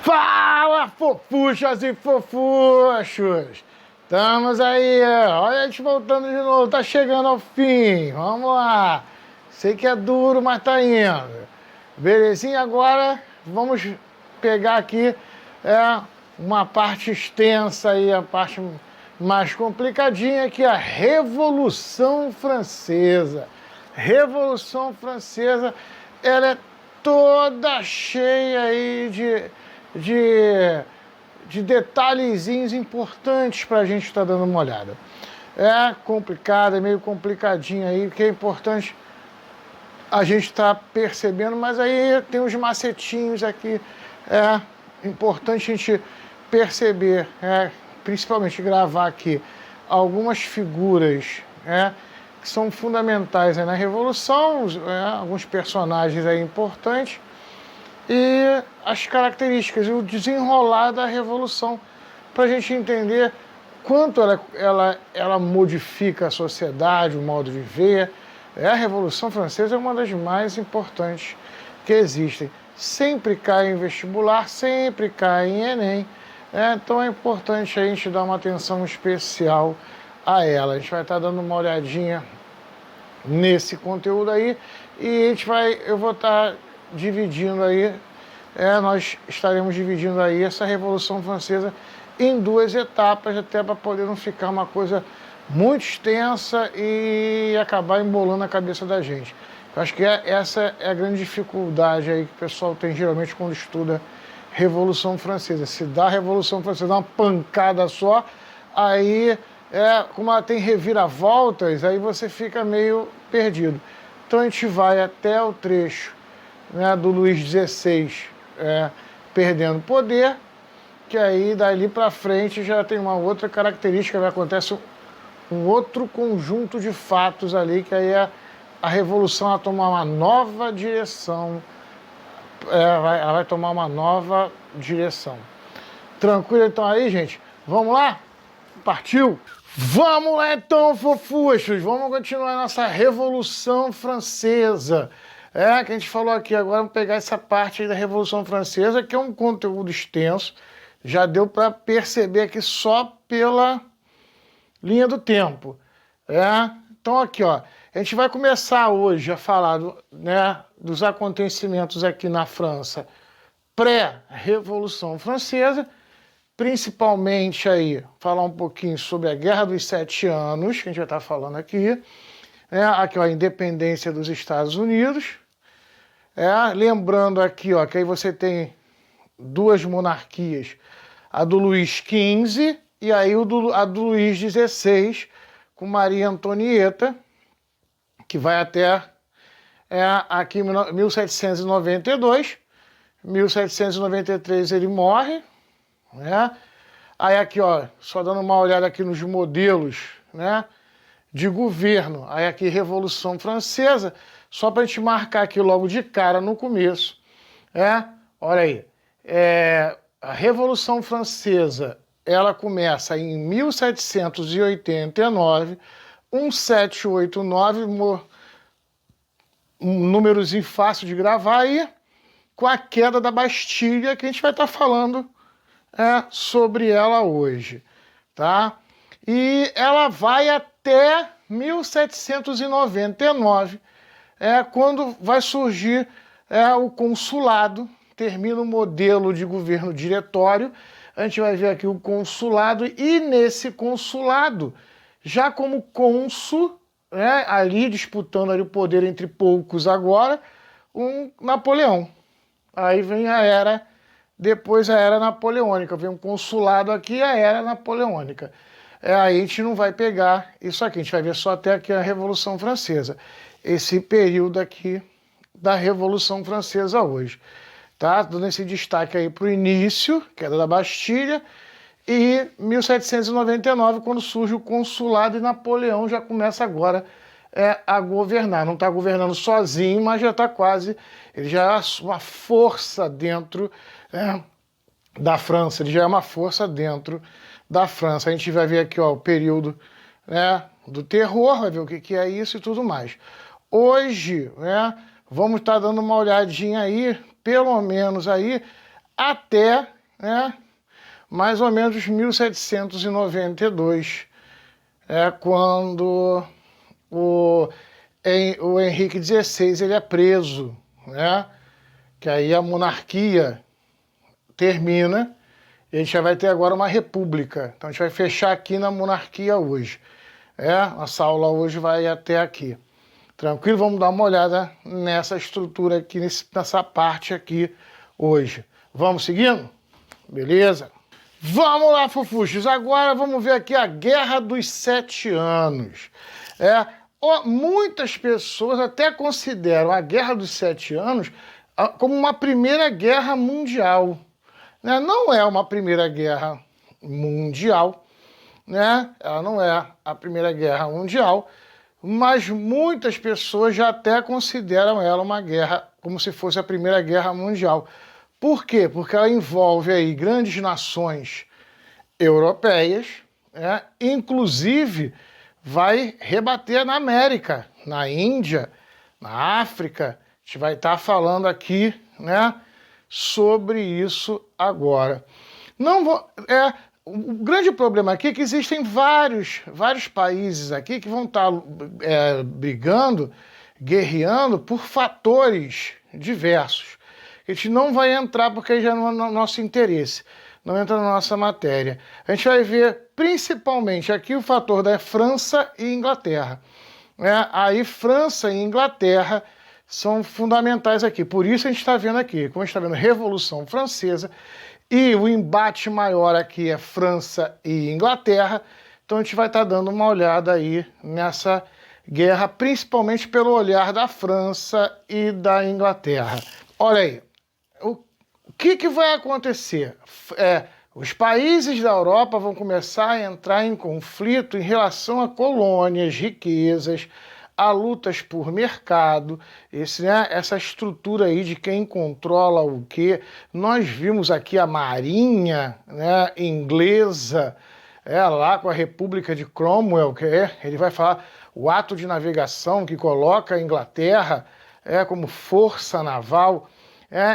Fala, fofuchas e fofuchos! Estamos aí, olha a gente voltando de novo, tá chegando ao fim, vamos lá. Sei que é duro, mas tá indo. Belezinha? Agora vamos pegar aqui uma parte extensa aí, a parte mais complicadinha, que é a Revolução Francesa. Revolução Francesa, ela é toda cheia aí de detalhezinhos importantes para a gente estar dando uma olhada. É complicado, é meio complicadinho aí, o que é importante a gente está percebendo, mas aí tem uns macetinhos aqui, é importante a gente perceber, principalmente gravar aqui algumas figuras que são fundamentais na Revolução, alguns personagens aí importantes, e as características e o desenrolar da Revolução, para a gente entender quanto ela modifica a sociedade, o modo de viver. A Revolução Francesa é uma das mais importantes que existem. Sempre cai em vestibular, sempre cai em Enem, então é importante a gente dar uma atenção especial a ela. A gente vai estar dando uma olhadinha nesse conteúdo aí e eu vou estar dividindo aí, nós estaremos dividindo aí essa Revolução Francesa em duas etapas, até para poder não ficar uma coisa muito extensa e acabar embolando a cabeça da gente. Eu acho que essa é a grande dificuldade aí que o pessoal tem geralmente quando estuda Revolução Francesa. Se dá a Revolução Francesa uma pancada só, aí como ela tem reviravoltas, aí você fica meio perdido. Então a gente vai até o trecho do Luís XVI perdendo poder, que aí dali para frente já tem uma outra característica, acontece um outro conjunto de fatos ali, que aí a Revolução ela toma uma nova direção, ela vai tomar uma nova direção. Tranquilo então aí, gente? Vamos lá? Partiu? Vamos lá então, fofuchos! Vamos continuar nossa Revolução Francesa. Que a gente falou aqui, agora vamos pegar essa parte aí da Revolução Francesa, que é um conteúdo extenso, já deu para perceber aqui só pela linha do tempo. Então aqui, ó, a gente vai começar hoje a falar dos acontecimentos aqui na França pré-Revolução Francesa, principalmente aí falar um pouquinho sobre a Guerra dos 7 Anos, que a gente vai estar falando aqui, aqui ó, a independência dos Estados Unidos, lembrando aqui ó, que aí você tem duas monarquias, a do Luís XV e aí a do Luís XVI, com Maria Antonieta, que vai até aqui em 1792, 1793 ele morre, Aí aqui, ó, só dando uma olhada aqui nos modelos, de governo, aí aqui Revolução Francesa, só para a gente marcar aqui logo de cara no começo, olha aí, a Revolução Francesa, ela começa em 1789, 1789, númerozinho fácil de gravar aí, com a queda da Bastilha, que a gente vai estar falando sobre ela hoje, tá? E ela vai até 1799, quando vai surgir o consulado, termina o modelo de governo diretório, a gente vai ver aqui o consulado, e nesse consulado, já como cônsul, ali disputando ali o poder entre poucos agora, um Napoleão. Aí vem depois a era napoleônica, vem um consulado aqui, a era napoleônica. Aí a gente não vai pegar isso aqui, a gente vai ver só até aqui a Revolução Francesa. Esse período aqui da Revolução Francesa hoje. Tá? Dando esse destaque aí para o início, queda da Bastilha, e 1799, quando surge o consulado, e Napoleão já começa agora a governar. Não está governando sozinho, mas já está quase, ele já é uma força dentro da França, ele já é uma força dentro da França. A gente vai ver aqui ó, o período do terror, vai ver o que é isso e tudo mais. Hoje, vamos estar dando uma olhadinha aí, pelo menos aí, até né? Mais ou menos 1792, quando o Henrique XVI ele é preso, né? Que aí a monarquia termina e a gente já vai ter agora uma república. Então a gente vai fechar aqui na monarquia hoje. Nossa aula hoje vai até aqui. Tranquilo? Vamos dar uma olhada nessa estrutura aqui, nessa parte aqui hoje. Vamos seguindo? Beleza? Vamos lá, fofuchos. Agora vamos ver aqui a Guerra dos 7 Anos. Muitas pessoas até consideram a Guerra dos 7 Anos como uma primeira guerra mundial. Né? Não é uma primeira guerra mundial, né? Ela não é a primeira guerra mundial, mas muitas pessoas já até consideram ela uma guerra como se fosse a primeira guerra mundial. Por quê? Porque ela envolve aí grandes nações europeias, inclusive vai rebater na América, na Índia, na África. A gente vai estar falando aqui, né, sobre isso agora. O grande problema aqui é que existem vários países aqui que vão estar brigando, guerreando por fatores diversos. A gente não vai entrar porque já não é no nosso interesse, não entra na nossa matéria. A gente vai ver principalmente aqui o fator da França e Inglaterra. Aí França e Inglaterra são fundamentais aqui. Por isso a gente está vendo aqui, como a gente está vendo, Revolução Francesa, e o embate maior aqui é França e Inglaterra. Então a gente vai estar dando uma olhada aí nessa guerra, principalmente pelo olhar da França e da Inglaterra. Olha aí, o que vai acontecer? Os países da Europa vão começar a entrar em conflito em relação a colônias, riquezas, a lutas por mercado, essa estrutura aí de quem controla o quê. Nós vimos aqui a marinha, né, inglesa, lá com a República de Cromwell, ele vai falar o ato de navegação que coloca a Inglaterra como força naval.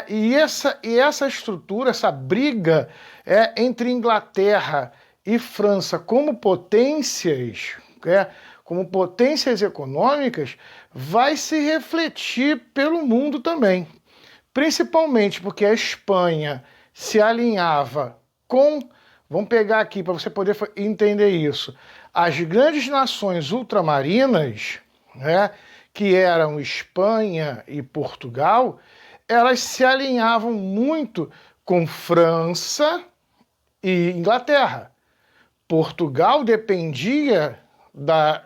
E essa estrutura, essa briga entre Inglaterra e França como potências, como potências econômicas, vai se refletir pelo mundo também. Principalmente porque a Espanha se alinhava com, vamos pegar aqui para você poder entender isso, as grandes nações ultramarinas, que eram Espanha e Portugal, elas se alinhavam muito com França e Inglaterra. Portugal dependia da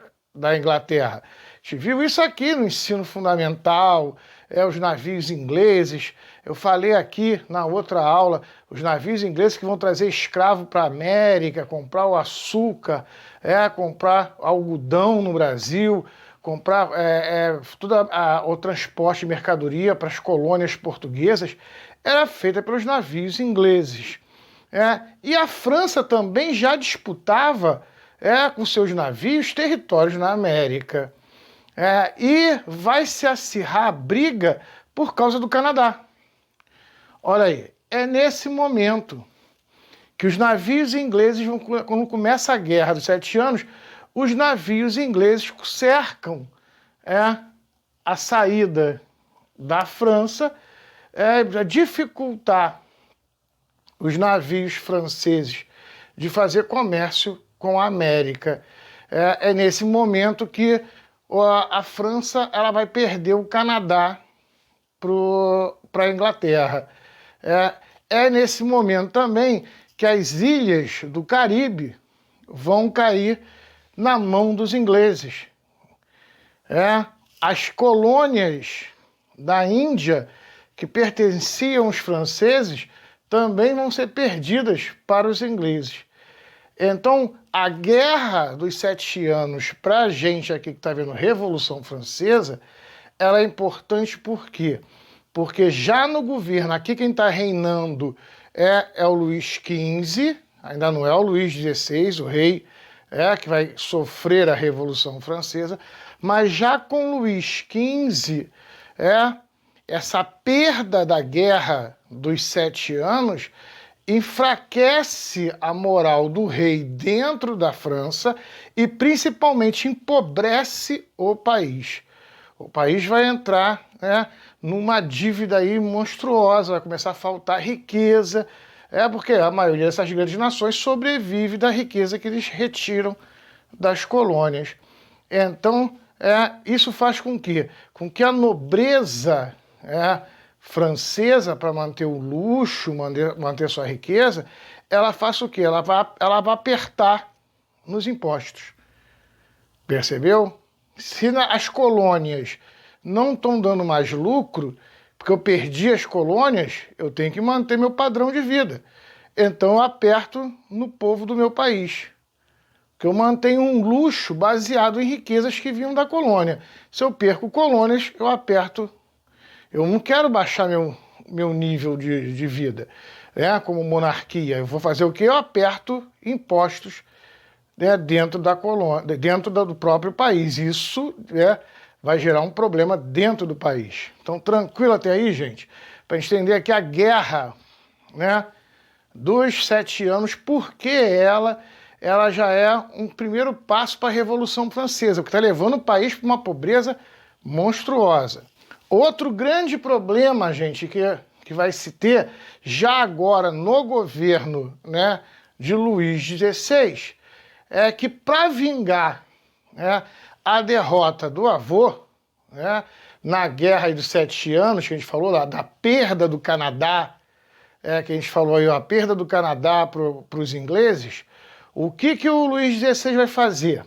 Inglaterra. A gente viu isso aqui no ensino fundamental, os navios ingleses. Eu falei aqui na outra aula, os navios ingleses que vão trazer escravo para a América, comprar o açúcar, comprar algodão no Brasil, comprar todo o transporte de mercadoria para as colônias portuguesas, era feita pelos navios ingleses. E a França também já disputava com seus navios territórios na América. E vai se acirrar a briga por causa do Canadá. Olha aí, é nesse momento que os navios ingleses, quando começa a Guerra dos 7 Anos, os navios ingleses cercam a saída da França, para dificultar os navios franceses de fazer comércio com a América. É nesse momento que a França ela vai perder o Canadá para a Inglaterra. É nesse momento também que as ilhas do Caribe vão cair na mão dos ingleses. As colônias da Índia que pertenciam aos franceses também vão ser perdidas para os ingleses. Então, a Guerra dos 7 Anos, para a gente aqui que está vendo Revolução Francesa, ela é importante por quê? Porque já no governo, aqui quem está reinando é o Luís XV, ainda não é o Luís XVI, o rei, que vai sofrer a Revolução Francesa, mas já com Luís XV, essa perda da Guerra dos 7 Anos, enfraquece a moral do rei dentro da França e principalmente empobrece o país. O país vai entrar, né, numa dívida aí monstruosa, vai começar a faltar riqueza, porque a maioria dessas grandes nações sobrevive da riqueza que eles retiram das colônias. Então, isso faz com que a nobreza francesa, para manter o luxo, manter sua riqueza, ela faça o quê? Ela vai apertar nos impostos. Percebeu? Se as colônias não estão dando mais lucro, porque eu perdi as colônias, eu tenho que manter meu padrão de vida. Então eu aperto no povo do meu país. Porque eu mantenho um luxo baseado em riquezas que vinham da colônia. Se eu perco colônias, eu aperto. Eu não quero baixar meu nível de vida, como monarquia. Eu vou fazer o quê? Eu aperto impostos, dentro da colônia, dentro do próprio país. Isso vai gerar um problema dentro do país. Então, tranquilo até aí, gente, para a gente entender aqui a guerra, dos 7 anos, porque ela já é um primeiro passo para a Revolução Francesa, que está levando o país para uma pobreza monstruosa. Outro grande problema, gente, que vai se ter já agora no governo, de Luís XVI, é que para vingar a derrota do avô, na Guerra dos 7 anos, que a gente falou lá, da perda do Canadá, que a gente falou aí, a perda do Canadá para os ingleses, o que o Luís XVI vai fazer?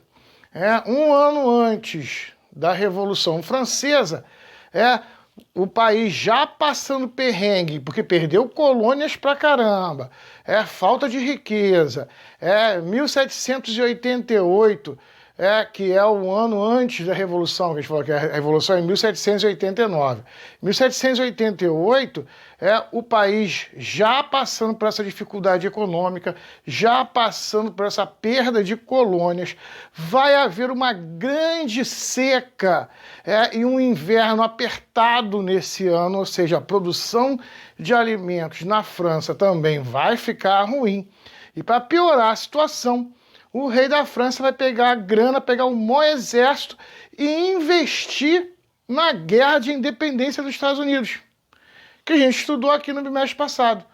Um ano antes da Revolução Francesa, o país já passando perrengue, porque perdeu colônias pra caramba, falta de riqueza, 1788, que é o ano antes da Revolução, que a gente falou que a Revolução é em 1789. 1788, o país já passando por essa dificuldade econômica, já passando por essa perda de colônias, vai haver uma grande seca e um inverno apertado nesse ano, ou seja, a produção de alimentos na França também vai ficar ruim. E para piorar a situação, o rei da França vai pegar a grana, pegar um maior exército e investir na guerra de independência dos Estados Unidos, que a gente estudou aqui no bimestre passado.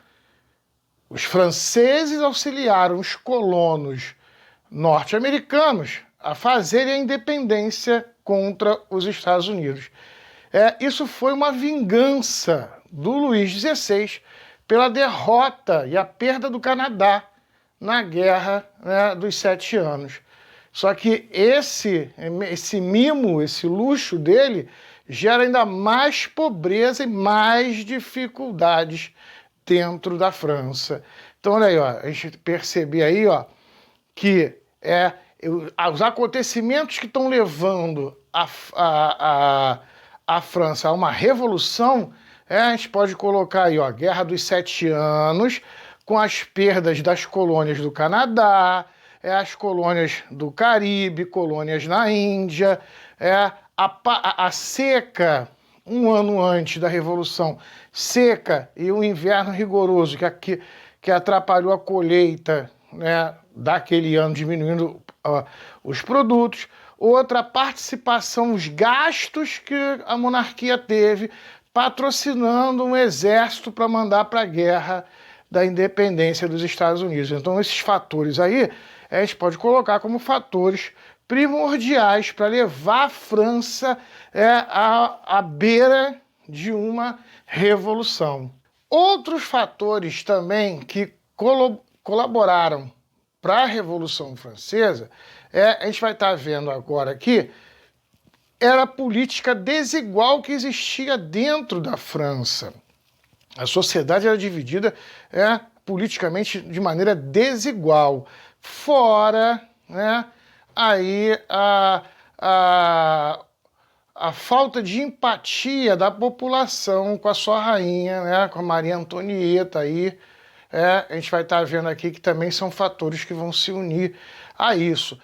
Os franceses auxiliaram os colonos norte-americanos a fazerem a independência contra os Estados Unidos. Isso foi uma vingança do Luís XVI pela derrota e a perda do Canadá na Guerra dos 7 anos. Só que esse mimo, esse luxo dele, gera ainda mais pobreza e mais dificuldades dentro da França. Então, olha aí, a gente percebe aí, que os acontecimentos que estão levando a França a uma revolução, a gente pode colocar aí, a Guerra dos 7 anos, com as perdas das colônias do Canadá, as colônias do Caribe, colônias na Índia, a seca, um ano antes da Revolução, seca e um inverno rigoroso que atrapalhou a colheita daquele ano, diminuindo os produtos. Outra participação, os gastos que a monarquia teve patrocinando um exército para mandar para a guerra da independência dos Estados Unidos. Então, esses fatores aí, a gente pode colocar como fatores primordiais para levar a França à beira de uma revolução. Outros fatores também que colaboraram para a Revolução Francesa, a gente vai estar vendo agora aqui, era a política desigual que existia dentro da França. A sociedade era dividida politicamente de maneira desigual. Fora aí a falta de empatia da população com a sua rainha, com a Maria Antonieta aí. A gente vai estar vendo aqui que também são fatores que vão se unir a isso.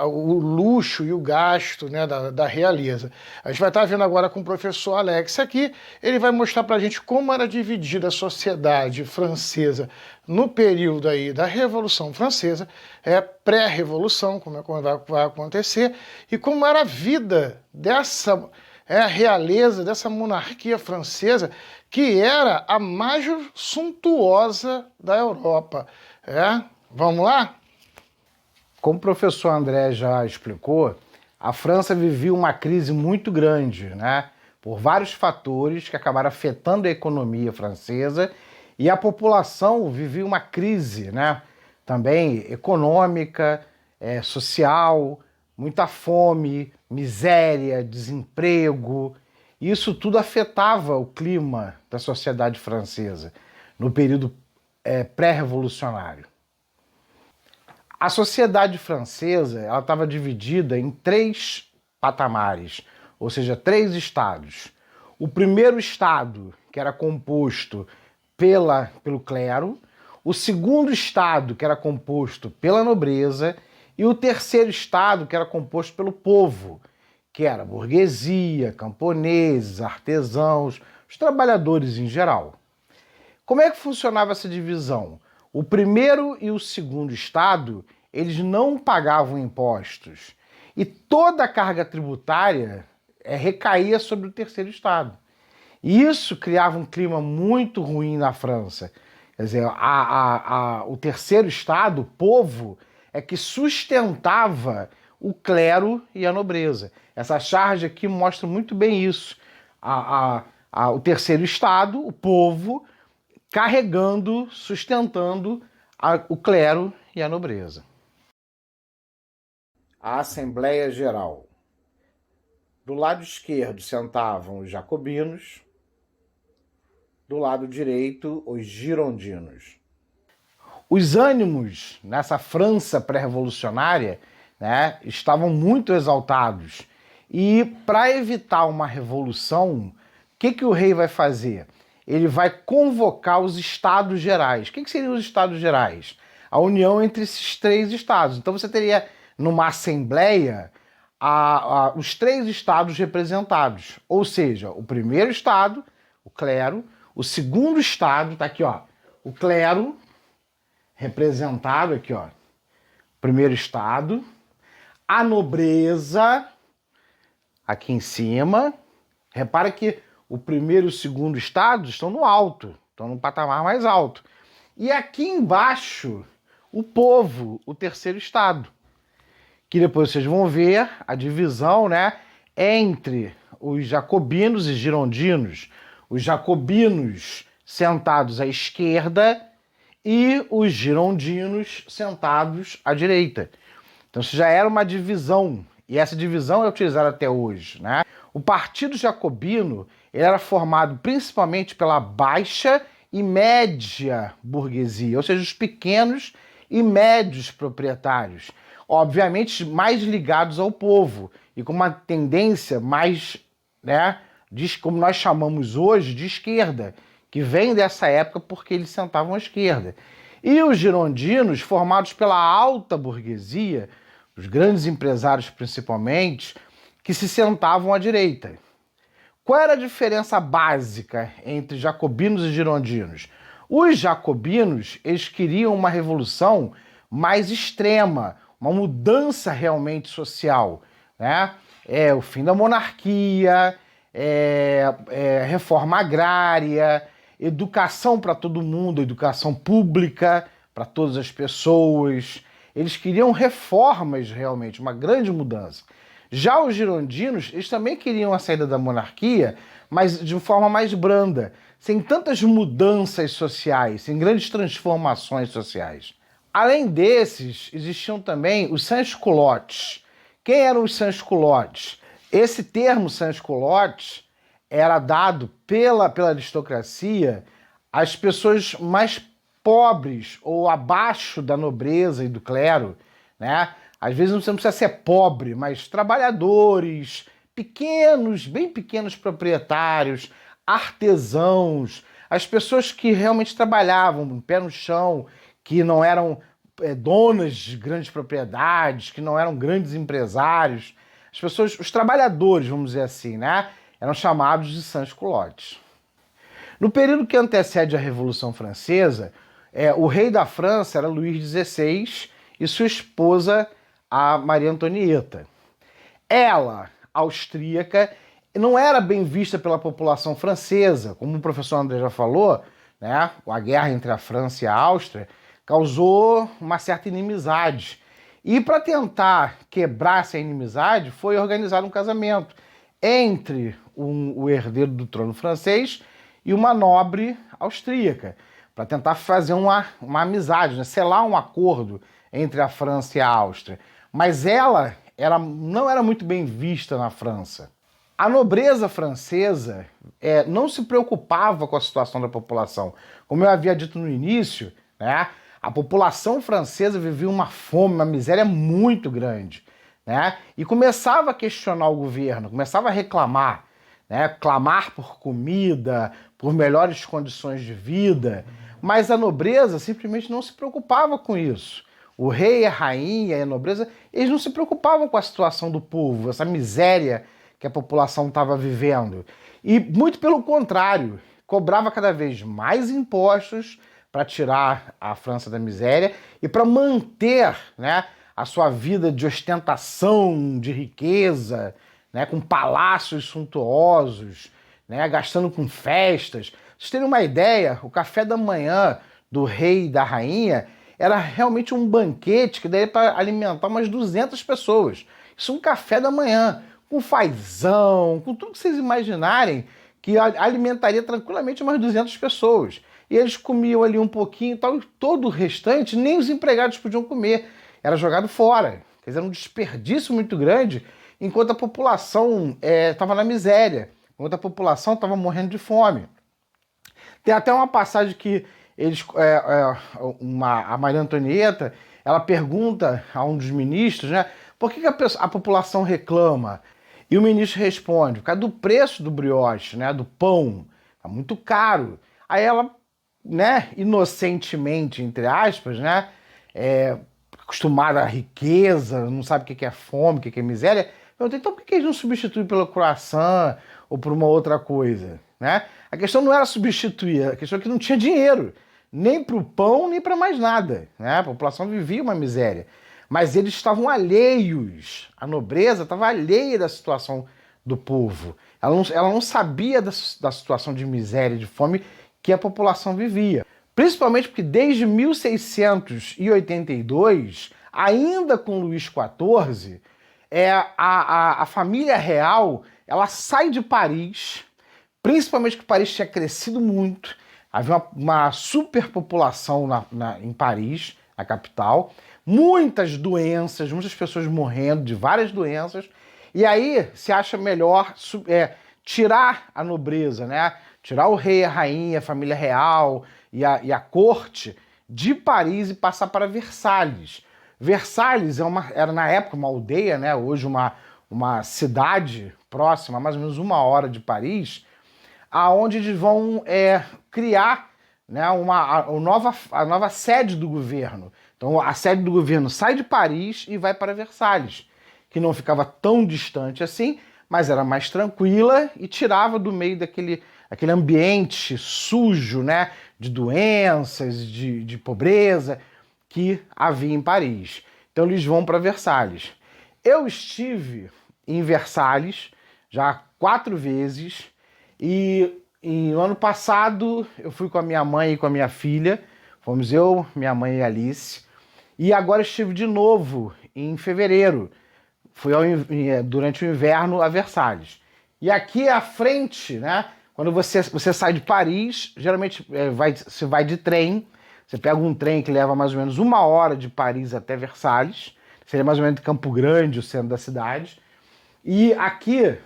o luxo e o gasto, né, da realeza. A gente vai estar vendo agora com o professor Alex aqui, ele vai mostrar para a gente como era dividida a sociedade francesa no período aí da Revolução Francesa, pré-revolução, como vai acontecer, e como era a vida dessa realeza, dessa monarquia francesa, que era a mais suntuosa da Europa. Vamos lá? Como o professor André já explicou, a França vivia uma crise muito grande, né? Por vários fatores que acabaram afetando a economia francesa, e a população vivia uma crise, né? Também econômica, social, muita fome, miséria, desemprego. Isso tudo afetava o clima da sociedade francesa no período pré-revolucionário. A sociedade francesa ela estava dividida em 3 patamares, ou seja, 3 estados. O primeiro estado, que era composto pelo clero, o segundo estado, que era composto pela nobreza, e o terceiro estado, que era composto pelo povo, que era a burguesia, camponeses, artesãos, os trabalhadores em geral. Como é que funcionava essa divisão? O primeiro e o segundo estado, eles não pagavam impostos. E toda a carga tributária recaía sobre o terceiro estado. E isso criava um clima muito ruim na França. Quer dizer, o terceiro estado, o povo, é que sustentava o clero e a nobreza. Essa charge aqui mostra muito bem isso. O terceiro estado, o povo, carregando, sustentando o clero e a nobreza. A Assembleia Geral. Do lado esquerdo sentavam os jacobinos, do lado direito os girondinos. Os ânimos nessa França pré-revolucionária, né, estavam muito exaltados. E para evitar uma revolução, o que o rei vai fazer? Ele vai convocar os Estados Gerais. O que seriam os Estados Gerais? A união entre esses 3 estados. Então você teria, numa assembleia, os 3 estados representados. Ou seja, o primeiro estado, o clero, o segundo estado, tá aqui, ó, o clero, representado aqui, ó, primeiro estado, a nobreza, aqui em cima. Repara que o primeiro e o segundo estados estão no alto, estão no patamar mais alto. E aqui embaixo, o povo, o terceiro estado. Que depois vocês vão ver a divisão, né, entre os jacobinos e girondinos. Os jacobinos sentados à esquerda e os girondinos sentados à direita. Então isso já era uma divisão, e essa divisão é utilizada até hoje, né? O Partido Jacobino ele era formado principalmente pela baixa e média burguesia, ou seja, os pequenos e médios proprietários, obviamente mais ligados ao povo e com uma tendência mais, né, como nós chamamos hoje, de esquerda, que vem dessa época porque eles sentavam à esquerda. E os girondinos, formados pela alta burguesia, os grandes empresários principalmente, que se sentavam à direita. Qual era a diferença básica entre jacobinos e girondinos? Os jacobinos, eles queriam uma revolução mais extrema, uma mudança realmente social, né? O fim da monarquia, reforma agrária, educação para todo mundo, educação pública para todas as pessoas. Eles queriam reformas realmente, uma grande mudança. Já os girondinos, eles também queriam a saída da monarquia, mas de forma mais branda, sem tantas mudanças sociais, sem grandes transformações sociais. Além desses, existiam também os sans-culottes. Quem eram os sans-culottes? Esse termo sans-culottes era dado pela aristocracia às pessoas mais pobres ou abaixo da nobreza e do clero, né? Às vezes você não precisa ser pobre, mas trabalhadores, pequenos, bem pequenos proprietários, artesãos, as pessoas que realmente trabalhavam, pé no chão, que não eram donas de grandes propriedades, que não eram grandes empresários. As pessoas, os trabalhadores, vamos dizer assim, né, eram chamados de sans-culottes. No período que antecede a Revolução Francesa, o rei da França era Luís XVI e sua esposa, a Maria Antonieta. Ela, austríaca, não era bem vista pela população francesa, como o professor André já falou, né, a guerra entre a França e a Áustria causou uma certa inimizade. E para tentar quebrar essa inimizade, foi organizado um casamento entre o herdeiro do trono francês e uma nobre austríaca, para tentar fazer uma amizade, né, selar um acordo entre a França e a Áustria. Mas ela não era muito bem vista na França. A nobreza francesa não se preocupava com a situação da população. Como eu havia dito no início, né, a população francesa vivia uma fome, uma miséria muito grande, né, e começava a questionar o governo, começava a reclamar, né, clamar por comida, por melhores condições de vida, mas a nobreza simplesmente não se preocupava com isso. O rei, a rainha e a nobreza, eles não se preocupavam com a situação do povo, essa miséria que a população estava vivendo. E muito pelo contrário, cobrava cada vez mais impostos para tirar a França da miséria e para manter, né, a sua vida de ostentação, de riqueza, né, com palácios suntuosos, né, gastando com festas. Pra vocês terem uma ideia, o café da manhã do rei e da rainha era realmente um banquete que daria para alimentar umas 200 pessoas. Isso é um café da manhã, com fazão, com tudo que vocês imaginarem, que alimentaria tranquilamente umas 200 pessoas. E eles comiam ali um pouquinho e tal, e todo o restante nem os empregados podiam comer. Era jogado fora. Quer dizer, era um desperdício muito grande, enquanto a população estava na miséria, enquanto a população estava morrendo de fome. Tem até uma passagem que a Maria Antonieta, ela pergunta a um dos ministros, né, por que a população reclama? E o ministro responde, por causa do preço do brioche, né, do pão, tá muito caro. Aí ela, né, inocentemente, entre aspas, né, acostumada à riqueza, não sabe o que é fome, o que é miséria, pergunta, então por que eles não substituem pelo croissant ou por uma outra coisa, né? A questão não era substituir, a questão é que não tinha dinheiro, nem para o pão, nem para mais nada, né? A população vivia uma miséria. Mas eles estavam alheios, a nobreza estava alheia da situação do povo. Ela não sabia da situação de miséria, de fome que a população vivia. Principalmente porque desde 1682, ainda com Luís XIV, a família real ela sai de Paris, principalmente porque Paris tinha crescido muito, havia uma superpopulação em Paris, a capital, muitas doenças, muitas pessoas morrendo de várias doenças, e aí se acha melhor tirar a nobreza, né? Tirar o rei, a rainha, a família real e a corte de Paris e passar para Versalhes. Versalhes era na época uma aldeia, né? Hoje uma cidade próxima, mais ou menos 1 hora de Paris, aonde eles vão criar, né, a nova sede do governo. Então a sede do governo sai de Paris e vai para Versalhes, que não ficava tão distante assim, mas era mais tranquila e tirava do meio daquele ambiente sujo, né, de doenças, de pobreza que havia em Paris. Então eles vão para Versalhes. Eu estive em Versalhes já 4 vezes e no ano passado eu fui com a minha mãe e com a minha filha, fomos eu, minha mãe e Alice, e agora estive de novo em fevereiro, fui durante o inverno a Versalhes. E aqui à frente, né, quando você sai de Paris, geralmente você vai de trem, você pega um trem que leva mais ou menos 1 hora de Paris até Versalhes, seria mais ou menos de Campo Grande, o centro da cidade. E aqui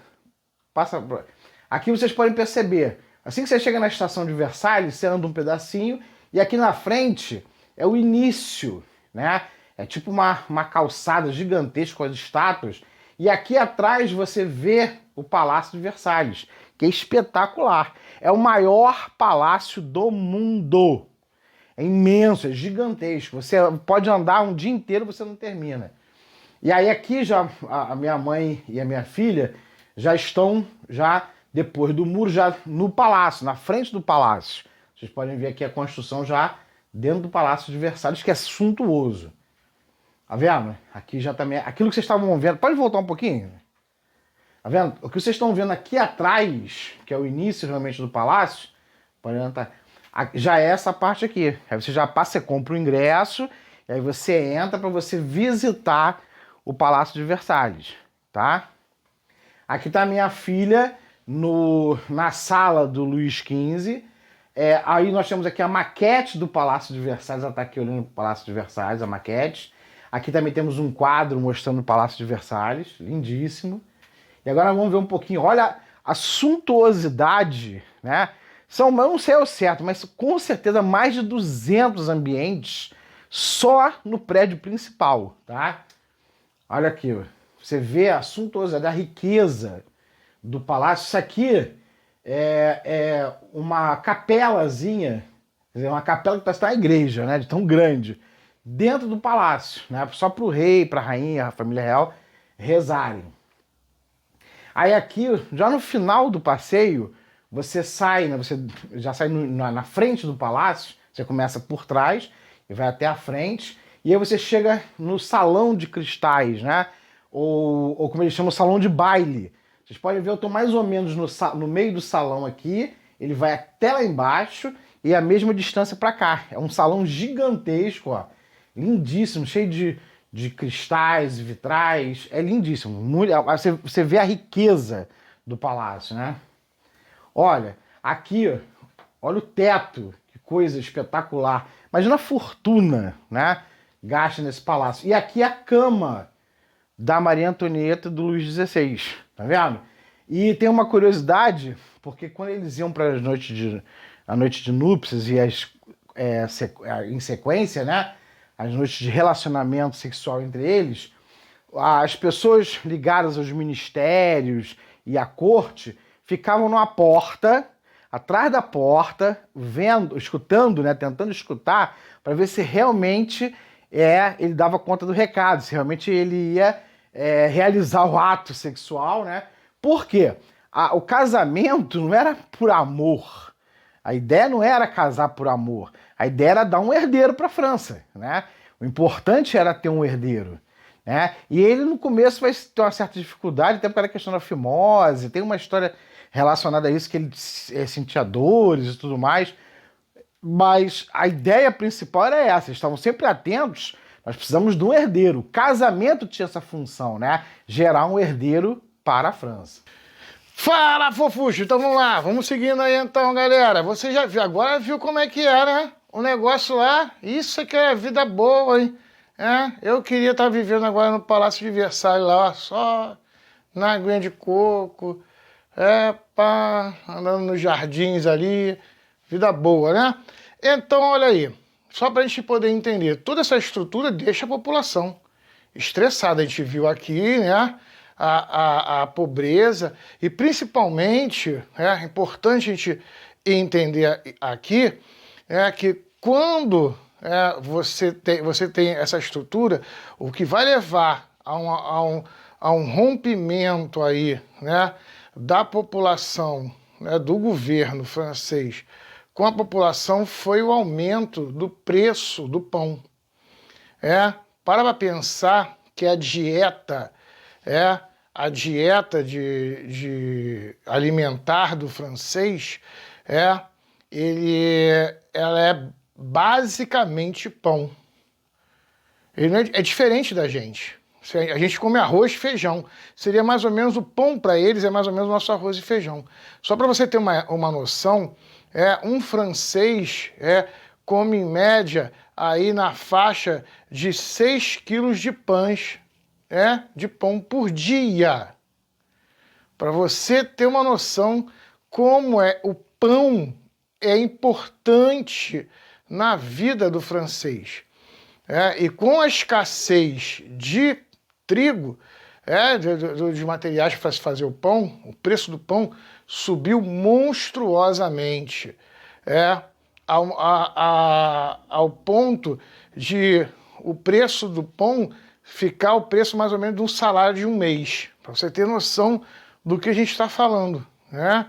vocês podem perceber, assim que você chega na estação de Versalhes, você anda um pedacinho, e aqui na frente é o início, né? É tipo uma calçada gigantesca com as estátuas, e aqui atrás você vê o Palácio de Versalhes, que é espetacular. É o maior palácio do mundo. É imenso, é gigantesco. Você pode andar um dia inteiro e você não termina. E aí aqui já a minha mãe e a minha filha já estão depois do muro, já no palácio, na frente do palácio. Vocês podem ver aqui a construção já dentro do Palácio de Versalhes, que é suntuoso. Tá vendo? Aqui já também. Aquilo que vocês estavam vendo. Pode voltar um pouquinho? Tá vendo? O que vocês estão vendo aqui atrás, que é o início realmente do palácio, pode entrar, já é essa parte aqui. Aí você já passa, você compra o ingresso, e aí você entra para você visitar o Palácio de Versalhes, tá? Aqui tá a minha filha na sala do Luís XV. Aí nós temos aqui a maquete do Palácio de Versalhes. Ela tá aqui olhando o Palácio de Versalhes, a maquete. Aqui também temos um quadro mostrando o Palácio de Versalhes, lindíssimo. E agora vamos ver um pouquinho, olha a suntuosidade, né? Eu não sei ao certo, mas com certeza mais de 200 ambientes só no prédio principal, tá? Olha aqui, você vê a suntuosidade, a riqueza do palácio. Isso aqui é uma capelazinha, quer dizer, uma capela que está na igreja, né? De tão grande, dentro do palácio, né? Só para o rei, para a rainha, a família real rezarem. Aí aqui, já no final do passeio, você sai, né? Você já sai na frente do palácio, você começa por trás e vai até a frente, e aí você chega no salão de cristais, né? Ou como eles chamam, salão de baile. Vocês podem ver, eu estou mais ou menos no meio do salão aqui, ele vai até lá embaixo e a mesma distância para cá. É um salão gigantesco, ó, lindíssimo, cheio de cristais e vitrais, é lindíssimo. Você vê a riqueza do palácio, né? Olha, aqui, olha o teto, que coisa espetacular. Imagina a fortuna, né? Gasta nesse palácio. E aqui a cama da Maria Antonieta e do Luís XVI, tá vendo? E tem uma curiosidade, porque quando eles iam para a noite de núpcias e em sequência, né? As noites de relacionamento sexual entre eles, as pessoas ligadas aos ministérios e à corte ficavam numa porta, atrás da porta, vendo, escutando, né, tentando escutar, para ver se realmente ele dava conta do recado, se realmente ele ia realizar o ato sexual, né? Por quê? O casamento não era por amor. A ideia não era casar por amor. A ideia era dar um herdeiro para a França, né? O importante era ter um herdeiro, né? E ele no começo vai ter uma certa dificuldade, até porque era questão da fimose, tem uma história relacionada a isso, que ele sentia dores e tudo mais. Mas a ideia principal era essa, eles estavam sempre atentos, nós precisamos de um herdeiro. O casamento tinha essa função, né? Gerar um herdeiro para a França. Fala, fofuxo! Então vamos lá, vamos seguindo aí então, galera. Você já viu, agora viu como é que é, né? O negócio lá, isso que é vida boa, hein? Eu queria estar vivendo agora no Palácio de Versalhes lá, ó, só na aguinha de coco, andando nos jardins ali, vida boa, né? Então, olha aí, só para a gente poder entender, toda essa estrutura deixa a população estressada. A gente viu aqui, né? A pobreza e principalmente, é importante a gente entender aqui, que quando você tem essa estrutura, o que vai levar a um rompimento aí, né, da população, né, do governo francês com a população foi o aumento do preço do pão. Para pensar que a dieta de alimentar do francês ela é basicamente pão. Ele é diferente da gente. A gente come arroz e feijão. Seria mais ou menos o pão para eles, é mais ou menos o nosso arroz e feijão. Só para você ter uma noção, um francês come em média aí na faixa de 6 quilos de pães, de pão por dia. Para você ter uma noção como o pão é importante na vida do francês. E com a escassez de trigo, de materiais para se fazer o pão, o preço do pão subiu monstruosamente. ao ponto de o preço do pão ficar o preço mais ou menos de um salário de um mês, para você ter noção do que a gente está falando, né?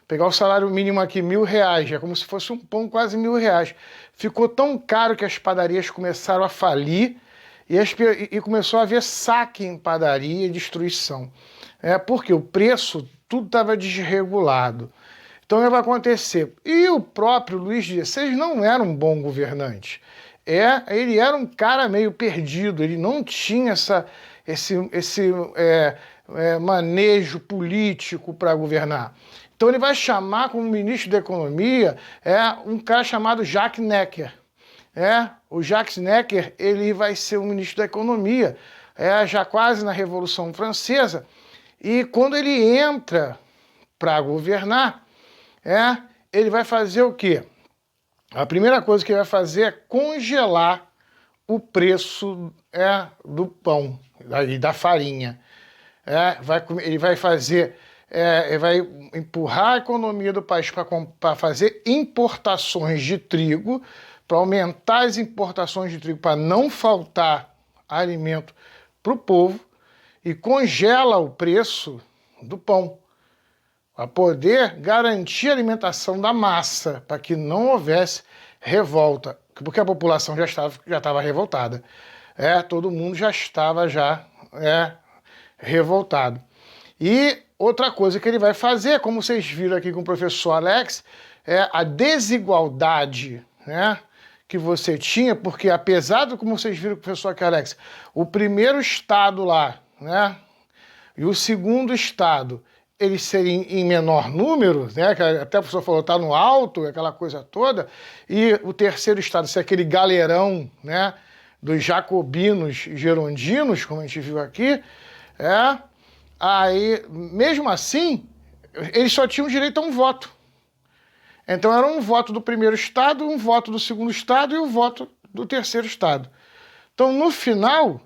Pegar o salário mínimo aqui, R$1.000, é como se fosse um pão quase R$1.000. Ficou tão caro que as padarias começaram a falir e começou a haver saque em padaria e destruição. Porque o preço, tudo estava desregulado. Então, o que vai acontecer? E o próprio Luís XVI não era um bom governante. Ele era um cara meio perdido, ele não tinha esse manejo político para governar. Então ele vai chamar como ministro da Economia um cara chamado Jacques Necker. O Jacques Necker, ele vai ser o ministro da Economia, já quase na Revolução Francesa, e quando ele entra para governar, ele vai fazer o quê? A primeira coisa que ele vai fazer é congelar o preço do pão e da farinha. Ele vai empurrar a economia do país para fazer importações de trigo, para aumentar as importações de trigo, para não faltar alimento para o povo, e congela o preço do pão, para poder garantir a alimentação da massa, para que não houvesse revolta, porque a população já estava revoltada. Todo mundo já estava revoltado. E outra coisa que ele vai fazer, como vocês viram aqui com o professor Alex, a desigualdade, que você tinha, porque apesar de, como vocês viram com o professor aqui, Alex, o primeiro estado lá, e o segundo estado, eles serem em menor número, que até o professor falou, está no alto, aquela coisa toda, e o terceiro estado ser aquele galerão, dos jacobinos gerondinos, como a gente viu aqui, aí, mesmo assim, eles só tinham direito a um voto. Então era um voto do primeiro estado, um voto do segundo estado e um voto do terceiro estado. Então, no final,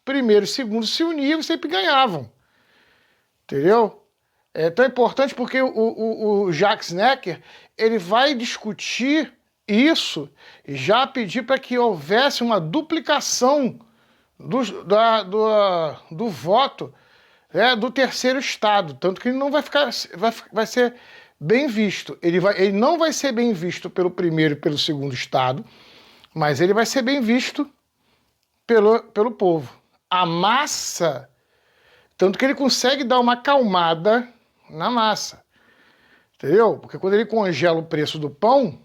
primeiro e segundo se uniam e sempre ganhavam. Entendeu? É tão importante porque o Jacques Necker, ele vai discutir isso e já pedir para que houvesse uma duplicação do voto do terceiro estado, tanto que ele não vai ser bem visto. Ele não vai ser bem visto pelo primeiro e pelo segundo estado, mas ele vai ser bem visto pelo povo. A massa, tanto que ele consegue dar uma acalmada na massa, entendeu? Porque quando ele congela o preço do pão,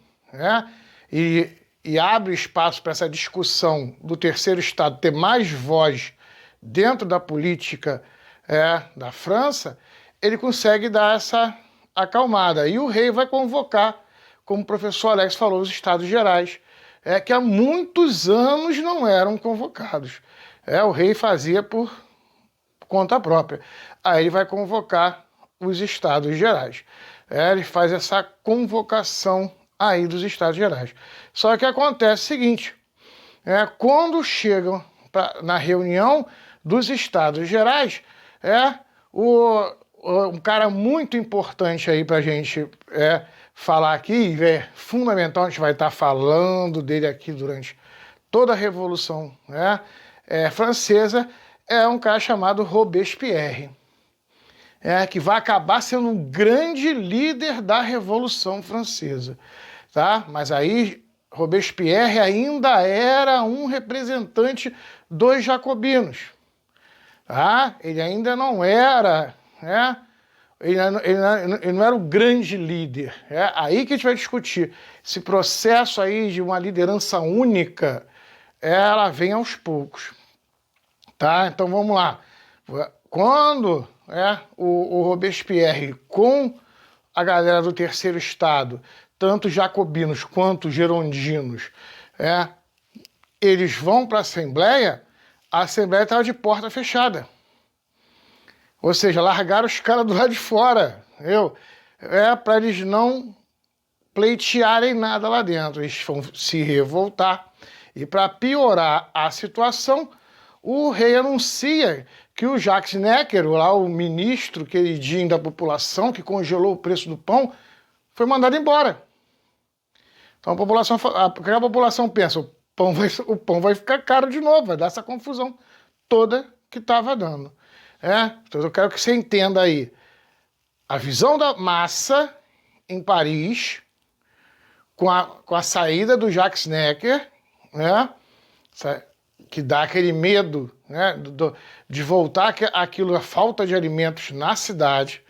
e abre espaço para essa discussão do terceiro estado ter mais voz dentro da política da França, ele consegue dar essa acalmada. E o rei vai convocar, como o professor Alex falou, os Estados Gerais, que há muitos anos não eram convocados. O rei fazia por conta própria. Aí ele vai convocar os Estados Gerais. Ele faz essa convocação aí dos Estados Gerais. Só que acontece o seguinte, quando chegam na reunião dos Estados Gerais, um cara muito importante aí para a gente falar aqui, fundamental, a gente vai estar falando dele aqui durante toda a Revolução Francesa, é um cara chamado Robespierre, que vai acabar sendo um grande líder da Revolução Francesa. Tá? Mas aí Robespierre ainda era um representante dos jacobinos. Tá? Ele ainda não era, ele não era o grande líder. Aí que a gente vai discutir. Esse processo aí de uma liderança única, ela vem aos poucos. Tá? Então vamos lá. Quando o Robespierre com a galera do terceiro estado, tanto jacobinos quanto gerondinos, eles vão para a Assembleia estava de porta fechada. Ou seja, largaram os caras do lado de fora, para eles não pleitearem nada lá dentro. Eles vão se revoltar. E para piorar a situação, o rei anuncia que o Jacques Necker, lá o ministro queridinho da população, que congelou o preço do pão, foi mandado embora. Então a população pensa, o pão vai ficar caro de novo, vai dar essa confusão toda que estava dando. Então eu quero que você entenda aí a visão da massa em Paris, com a saída do Jacques Necker, né? Que dá aquele medo, né? De voltar aquilo, a falta de alimentos na cidade,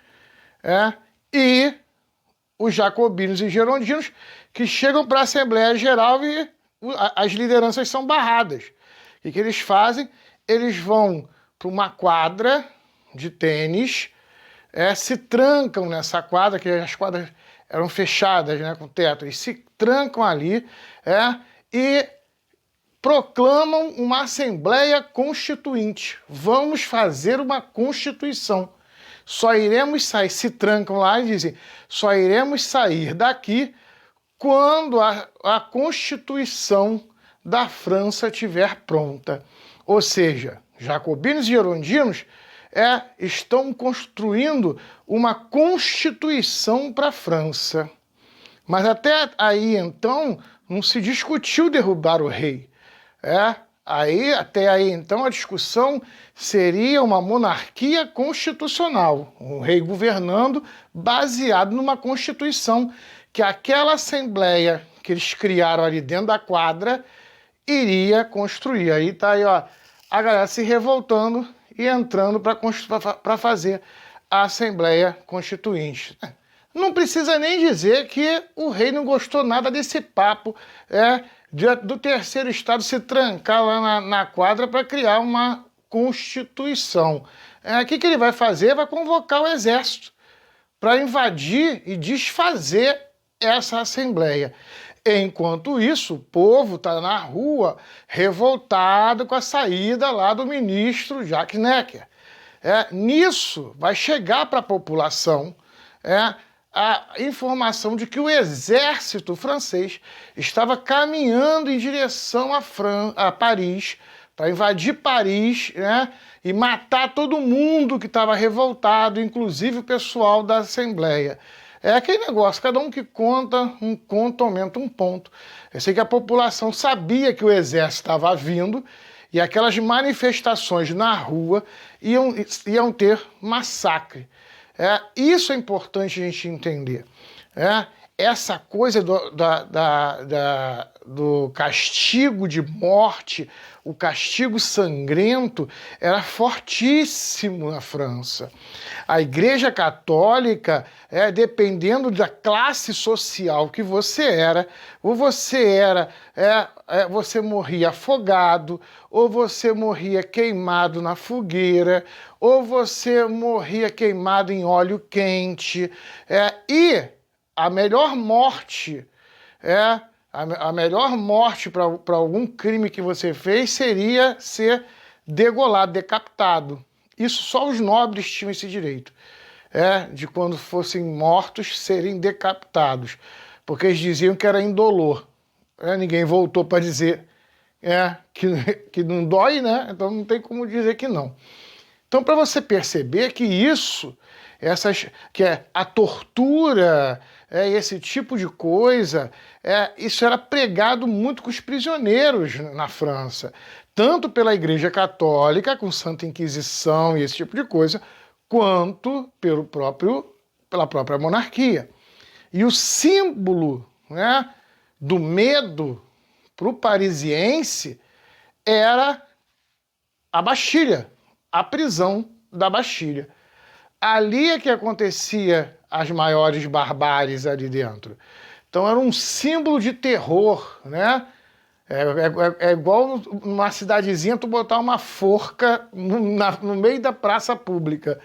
e os jacobinos e girondinos que chegam para a Assembleia Geral e as lideranças são barradas. O que eles fazem? Eles vão para uma quadra de tênis, se trancam nessa quadra, que as quadras eram fechadas, né, com teto, eles se trancam ali e proclamam uma Assembleia Constituinte. Vamos fazer uma Constituição. Só iremos sair, se trancam lá e dizem, só iremos sair daqui quando a Constituição da França estiver pronta. Ou seja, jacobinos e girondinos estão construindo uma Constituição para a França. Mas até aí, então, não se discutiu derrubar o rei. Até aí, então, a discussão seria uma monarquia constitucional, um rei governando baseado numa Constituição que aquela Assembleia que eles criaram ali dentro da quadra iria construir. Aí tá aí, ó, a galera se revoltando e entrando para fazer a Assembleia Constituinte. Não precisa nem dizer que o rei não gostou nada desse papo do terceiro estado se trancar lá na quadra para criar uma Constituição. O que ele vai fazer? Vai convocar o exército para invadir e desfazer essa Assembleia. Enquanto isso, o povo está na rua revoltado com a saída lá do ministro Jacques Necker. Nisso vai chegar para a população a informação de que o exército francês estava caminhando em direção a Paris, para invadir Paris, e matar todo mundo que estava revoltado, inclusive o pessoal da Assembleia. É aquele negócio, cada um que conta, um conto aumenta um ponto. Eu sei que a população sabia que o exército estava vindo e aquelas manifestações na rua iam ter massacre. Isso é importante a gente entender. Essa coisa do castigo de morte, o castigo sangrento, era fortíssimo na França. A Igreja Católica, dependendo da classe social que você era, ou você morria afogado, ou você morria queimado na fogueira, ou você morria queimado em óleo quente, e a melhor morte para algum crime que você fez seria ser degolado, decapitado. Isso só os nobres tinham esse direito, de quando fossem mortos serem decapitados, porque eles diziam que era indolor. Ninguém voltou para dizer que não dói, né? Então não tem como dizer que não. Então, para você perceber que que é a tortura, esse tipo de coisa, isso era pregado muito com os prisioneiros na França, tanto pela Igreja Católica, com Santa Inquisição e esse tipo de coisa, quanto pela própria monarquia. E o símbolo, do medo para o parisiense era a Bastilha, a prisão da Bastilha. Ali é que acontecia as maiores barbáries ali dentro. Então era um símbolo de terror, né? É igual numa cidadezinha tu botar uma forca no meio da praça pública.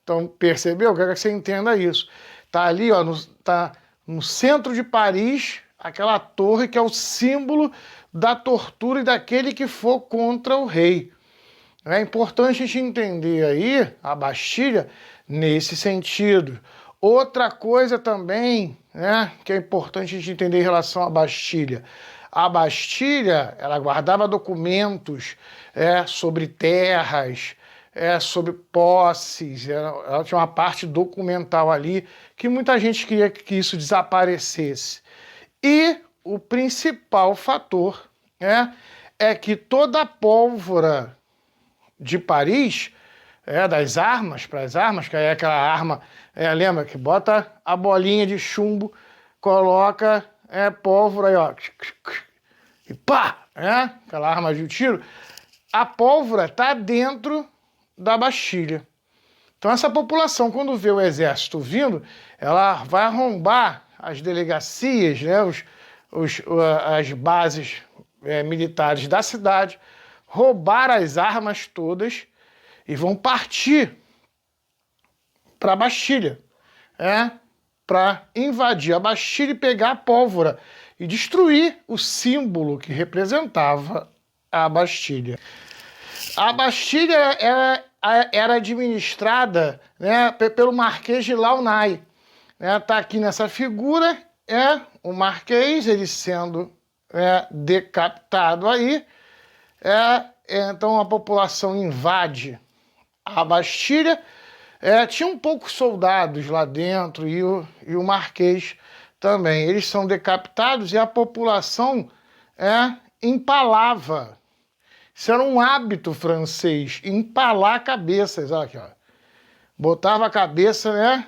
Então percebeu? Eu quero que você entenda isso. Tá ali, ó, tá no centro de Paris, aquela torre que é o símbolo da tortura e daquele que for contra o rei. É importante a gente entender aí a Bastilha nesse sentido. Outra coisa também, que é importante a gente entender em relação à Bastilha. A Bastilha, ela guardava documentos sobre terras, sobre posses, ela tinha uma parte documental ali que muita gente queria que isso desaparecesse. E o principal fator, né, é que toda a pólvora de Paris, das armas para as armas, que é aquela arma, lembra que bota a bolinha de chumbo, coloca pólvora aí, ó, e pá, aquela arma de tiro, a pólvora está dentro da Bastilha. Então essa população, quando vê o exército vindo, ela vai arrombar as delegacias, né, as bases militares da cidade, roubar as armas todas e vão partir para a Bastilha, para invadir a Bastilha e pegar a pólvora e destruir o símbolo que representava a Bastilha. A Bastilha era administrada, né, pelo Marquês de Launay. Tá aqui nessa figura, o Marquês, ele sendo decapitado aí. Então a população invade a Bastilha. Tinha poucos soldados lá dentro e o Marquês também. Eles são decapitados e a população empalava. Isso era um hábito francês, empalar cabeças. Olha aqui, ó. Botava a cabeça,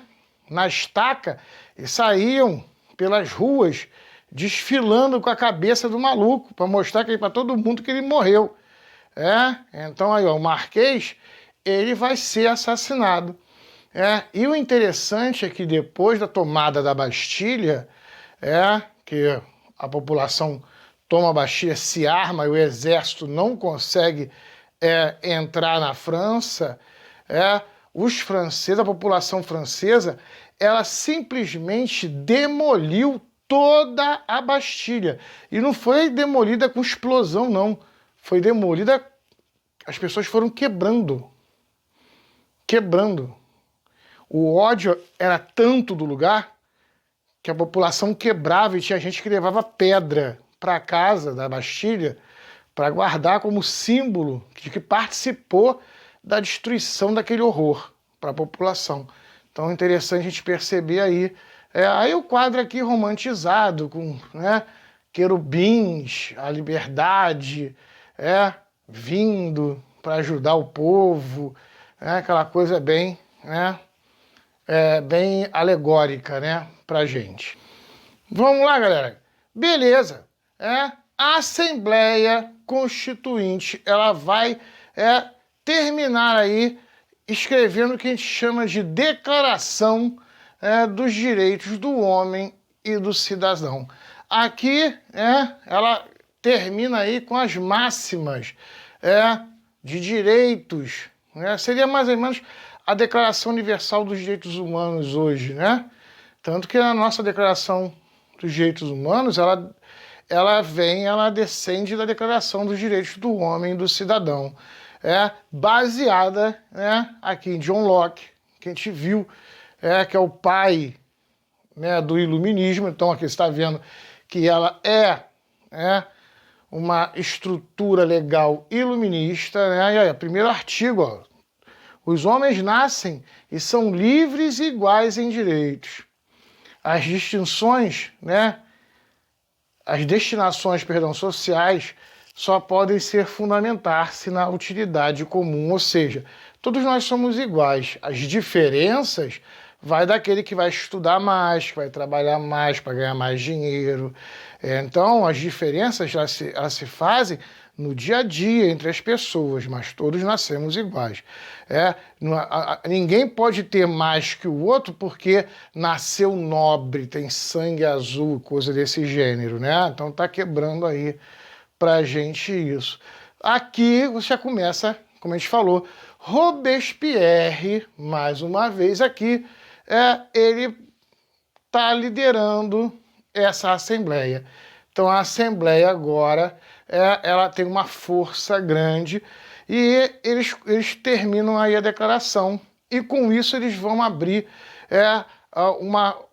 na estaca e saíam pelas ruas desfilando com a cabeça do maluco para mostrar para todo mundo que ele morreu. Então aí, ó, o Marquês, ele vai ser assassinado. E o interessante é que depois da tomada da Bastilha, que a população toma a Bastilha, se arma e o exército não consegue entrar na França, os franceses, a população francesa, ela simplesmente demoliu toda a Bastilha. E não foi demolida com explosão, não. Foi demolida, as pessoas foram quebrando. Quebrando. O ódio era tanto do lugar que a população quebrava e tinha gente que levava pedra para casa da Bastilha para guardar como símbolo de que participou da destruição daquele horror para a população. Então é interessante a gente perceber aí. Aí o quadro aqui romantizado, com querubins, a liberdade, vindo para ajudar o povo, aquela coisa bem, bem alegórica, para a gente. Vamos lá, galera. Beleza. A Assembleia Constituinte, ela vai terminar aí escrevendo o que a gente chama de Declaração dos Direitos do Homem e do Cidadão. Aqui, ela termina aí com as máximas de direitos, seria mais ou menos a Declaração Universal dos Direitos Humanos hoje, Tanto que a nossa Declaração dos Direitos Humanos, ela descende da Declaração dos Direitos do Homem e do Cidadão, baseada aqui em John Locke, que a gente viu, que é o pai do iluminismo. Então aqui você está vendo que ela é uma estrutura legal iluminista, E aí, primeiro artigo, ó, os homens nascem e são livres e iguais em direitos. As distinções, as destinações, sociais só podem fundamentar-se na utilidade comum, ou seja, todos nós somos iguais. As diferenças vai daquele que vai estudar mais, que vai trabalhar mais para ganhar mais dinheiro. Então, as diferenças elas se fazem no dia a dia entre as pessoas, mas todos nascemos iguais. Ninguém pode ter mais que o outro porque nasceu nobre, tem sangue azul, coisa desse gênero, Então está quebrando aí para a gente isso. Aqui você já começa, como a gente falou, Robespierre, mais uma vez aqui, ele está liderando essa Assembleia. Então a Assembleia agora, ela tem uma força grande e eles terminam aí a declaração. E com isso eles vão abrir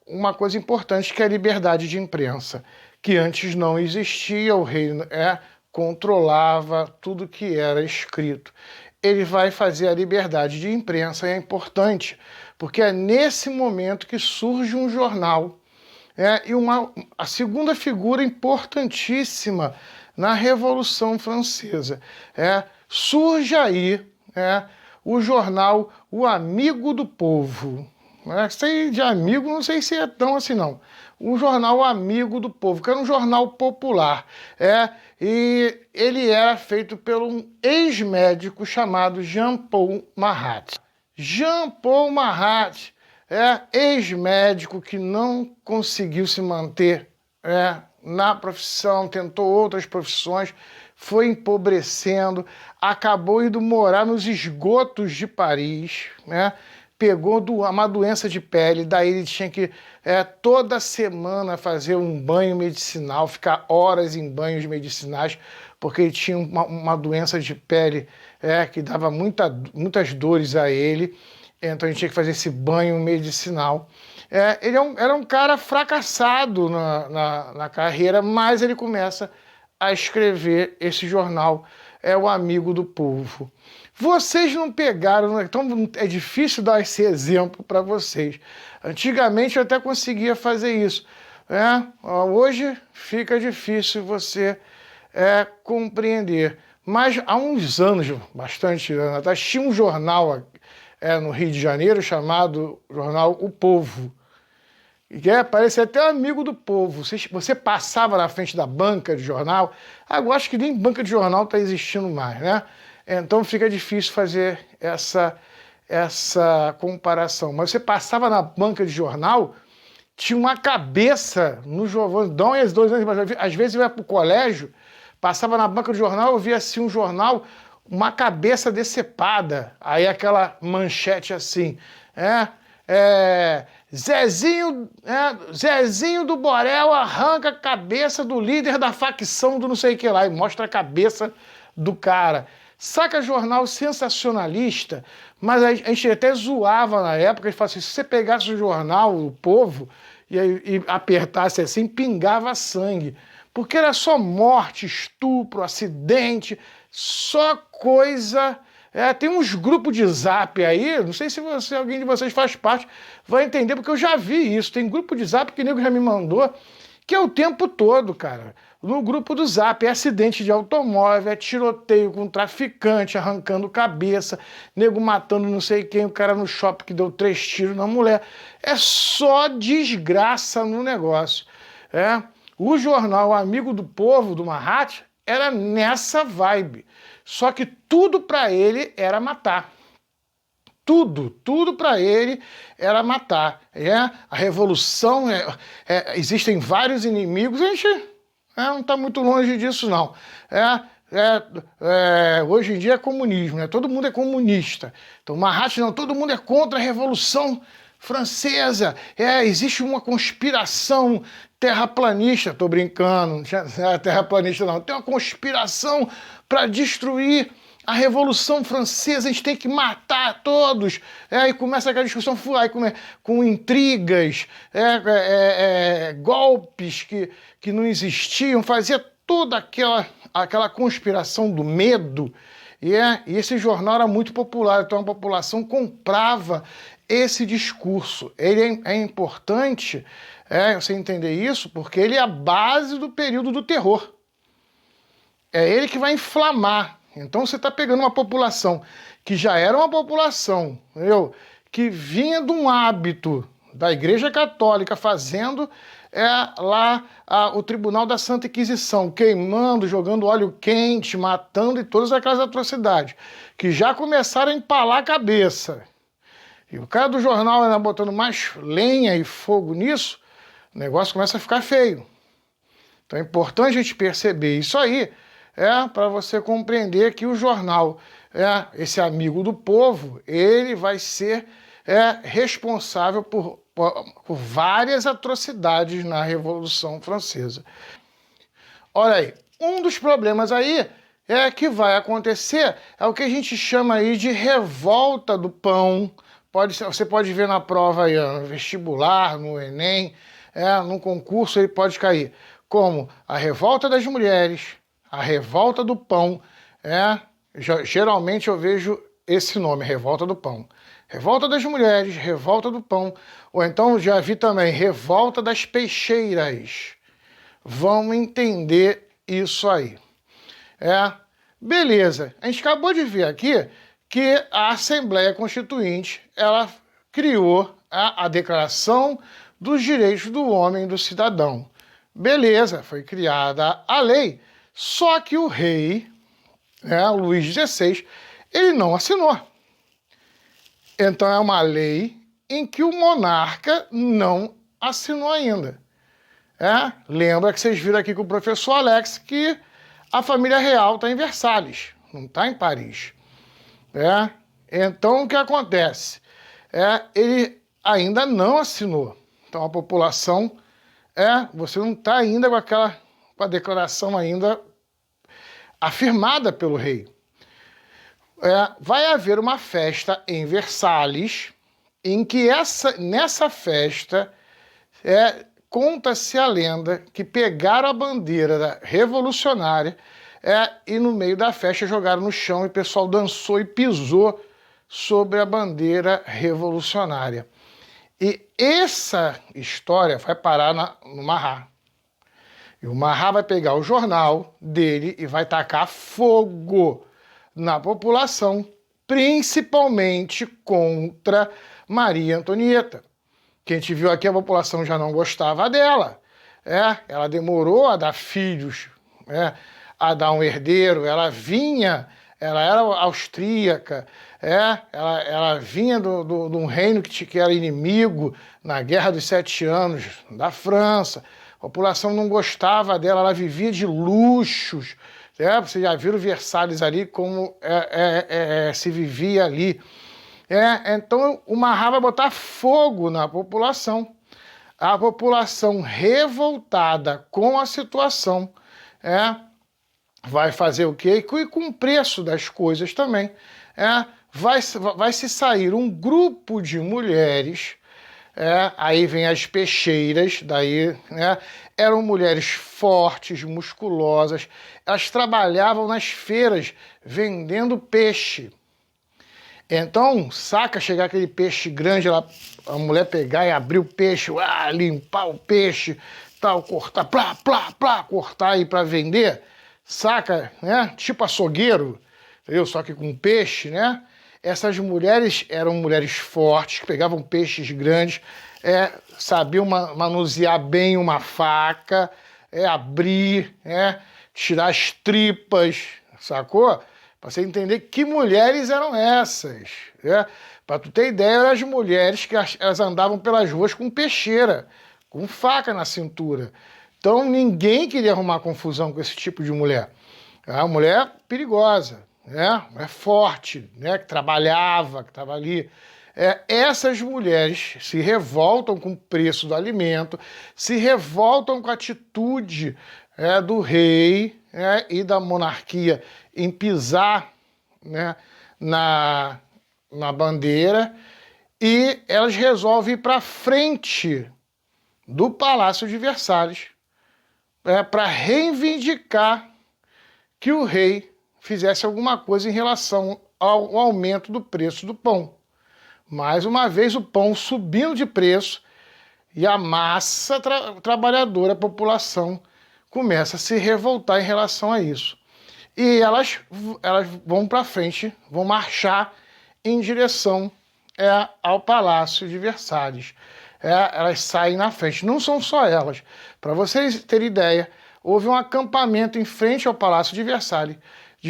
uma coisa importante, que é a liberdade de imprensa, que antes não existia, o rei controlava tudo que era escrito. Ele vai fazer a liberdade de imprensa, e é importante, porque é nesse momento que surge um jornal, E a segunda figura importantíssima na Revolução Francesa. Surge aí o jornal O Amigo do Povo. Sei de amigo, não sei se é tão assim não. O jornal Amigo do Povo, que era um jornal popular. E ele era feito por um ex-médico chamado Jean-Paul Marat. Jean-Paul Marat ex-médico que não conseguiu se manter na profissão, tentou outras profissões, foi empobrecendo, acabou indo morar nos esgotos de Paris, pegou uma doença de pele, daí ele tinha que toda semana fazer um banho medicinal, ficar horas em banhos medicinais, porque ele tinha uma doença de pele que dava muitas dores a ele, então a gente tinha que fazer esse banho medicinal. Ele era um cara fracassado na carreira, mas ele começa a escrever esse jornal, O Amigo do Povo. Vocês não pegaram, então é difícil dar esse exemplo para vocês. Antigamente eu até conseguia fazer isso. Hoje fica difícil você compreender. Mas há uns anos, bastante anos atrás, tinha um jornal no Rio de Janeiro chamado Jornal O Povo. Que parecia até amigo do povo. Você passava na frente da banca de jornal. Agora acho que nem banca de jornal está existindo mais, Então fica difícil fazer essa comparação. Mas você passava na banca de jornal, tinha uma cabeça no jornal. Dão as 2 anos, mas às vezes eu ia para o colégio, passava na banca de jornal, eu via assim um jornal, uma cabeça decepada. Aí aquela manchete assim, Zezinho do Borel arranca a cabeça do líder da facção do não sei o que lá e mostra a cabeça do cara. Saca jornal sensacionalista, mas a gente até zoava na época, a gente falava assim, se você pegasse o jornal, O Povo, e apertasse assim, pingava sangue. Porque era só morte, estupro, acidente, só coisa... tem uns grupos de zap aí, não sei se alguém de vocês faz parte, vai entender, porque eu já vi isso. Tem grupo de zap que o nego já me mandou, que é o tempo todo, cara. No grupo do zap, acidente de automóvel, tiroteio com traficante, arrancando cabeça, nego matando não sei quem, o cara no shopping que deu 3 tiros na mulher. É só desgraça no negócio. O jornal Amigo do Povo, do Marat, era nessa vibe. Só que tudo para ele era matar. Tudo para ele era matar. A revolução, existem vários inimigos, a gente não está muito longe disso, não. Hoje em dia é comunismo, todo mundo é comunista. Então, Marat não, todo mundo é contra a Revolução Francesa. Existe uma conspiração terraplanista, estou brincando, não é terraplanista não, tem uma conspiração para destruir a Revolução Francesa, a gente tem que matar todos. E começa aquela discussão com intrigas, golpes que não existiam, fazia toda aquela conspiração do medo. E esse jornal era muito popular, então a população comprava esse discurso. Ele é importante você entender isso, porque ele é a base do período do terror. É ele que vai inflamar. Então você está pegando uma população que já era uma população, que vinha de um hábito da Igreja Católica fazendo lá o Tribunal da Santa Inquisição, queimando, jogando óleo quente, matando e todas aquelas atrocidades, que já começaram a empalar a cabeça. E o cara do jornal ainda botando mais lenha e fogo nisso, o negócio começa a ficar feio. Então é importante a gente perceber isso aí, para você compreender que o jornal, esse Amigo do Povo, ele vai ser responsável por várias atrocidades na Revolução Francesa. Olha aí, um dos problemas aí que vai acontecer é o que a gente chama aí de revolta do pão. Você pode ver na prova aí, no vestibular, no Enem, no concurso ele pode cair. Como a revolta das mulheres, a revolta do pão, geralmente eu vejo esse nome, Revolta do Pão. Revolta das Mulheres, Revolta do Pão, ou então já vi também Revolta das Peixeiras. Vamos entender isso aí. Beleza, a gente acabou de ver aqui que a Assembleia Constituinte, ela criou a Declaração dos Direitos do Homem e do Cidadão. Beleza, foi criada a lei, só que o rei, o Luís XVI, ele não assinou. Então é uma lei em que o monarca não assinou ainda. Lembra que vocês viram aqui com o professor Alex que a família real está em Versalhes, não está em Paris. Então o que acontece? Ele ainda não assinou. Então a população, você não está ainda com a declaração ainda afirmada pelo rei. Vai haver uma festa em Versalhes, em que nessa festa conta-se a lenda que pegaram a bandeira revolucionária e no meio da festa jogaram no chão e o pessoal dançou e pisou sobre a bandeira revolucionária. E essa história vai parar no Marat. E o Marat vai pegar o jornal dele e vai tacar fogo na população, principalmente contra Maria Antonieta. Que a gente viu aqui, a população já não gostava dela. Ela demorou a dar filhos, a dar um herdeiro. Ela era austríaca, ela vinha de um reino que era inimigo na Guerra dos 7 Anos da França. A população não gostava dela, ela vivia de luxos. Vocês já viram Versalhes ali, como se vivia ali. Então o Marat vai botar fogo na população. A população revoltada com a situação vai fazer o quê? E com o preço das coisas também. Vai se sair um grupo de mulheres, aí vem as peixeiras, daí eram mulheres fortes, musculosas, elas trabalhavam nas feiras vendendo peixe. Então, chegar aquele peixe grande, a mulher pegar e abrir o peixe, limpar o peixe, tal, cortar, cortar aí para vender, tipo açougueiro, entendeu? Só que com peixe, Essas mulheres eram mulheres fortes, que pegavam peixes grandes, sabiam manusear bem uma faca, abrir, tirar as tripas, sacou? Para você entender que mulheres eram essas. Para tu ter ideia, eram as mulheres que elas andavam pelas ruas com peixeira, com faca na cintura. Então ninguém queria arrumar confusão com esse tipo de mulher. É uma mulher perigosa, mulher forte, que trabalhava, que estava ali. Essas mulheres se revoltam com o preço do alimento, se revoltam com a atitude do rei e da monarquia em pisar na bandeira, e elas resolvem ir para frente do Palácio de Versalhes para reivindicar que o rei fizesse alguma coisa em relação ao aumento do preço do pão. Mais uma vez, o pão subindo de preço e a massa trabalhadora, a população, começa a se revoltar em relação a isso. E elas vão para frente, vão marchar em direção ao Palácio de Versalhes. Elas saem na frente. Não são só elas. Para vocês terem ideia, houve um acampamento em frente ao Palácio de